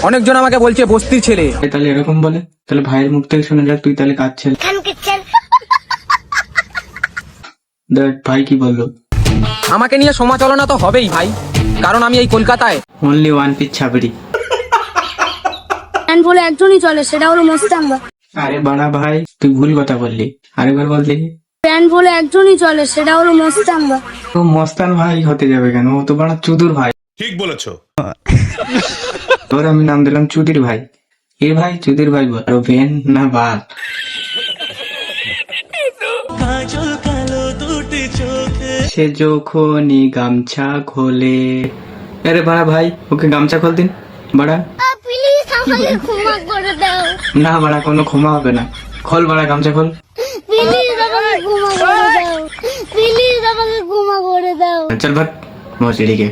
অনেকজন আমাকে বলছে বস্তির ছেলে। তাহলে এরকম বলে, তাহলে ভাইয়ের মুখ থেকে শোনা যাক তুই তাহলে কাজ ছেলে। দেখ ভাই কি বললো। আমাকে নিয়ে সমালোচনা তো হবেই ভাই, কারণ আমি এই কলকাতায় অনলি ওয়ান পিস ছাবড়ি। ফ্যান বলে একজনই চলে, সেটা হলো মস্তান ভাই। আরে বাড়া ভাই তুই ভুল কথা বললি, আরেকবার বল দেখি। ফ্যান বলে একজনই চলে, সেটা হলো মস্তান ভাই। ও মস্তান ভাই হতে যাবে কেন, ও তো বাড়া চুদুর ভাই। ঠিক বলেছো। তোর আমি নাম দিলাম চুদির ভাই। এ ভাই চুদির ভাই বল, ভেন না বাল। সে যখনই গামছা খোলে। আরে বাড়া ভাই ওকে গামছা খোল দিন বাড়া। প্লিজ আমাকে ক্ষমা করে দাও। না বাড়া কোনো ক্ষমা হবে না, খোল বাড়া গামছা খোল। প্লিজ আমাকে ক্ষমা করে দাও। প্লিজ আমাকে ক্ষমা করে দাও। চল ভাগ মসজিদে।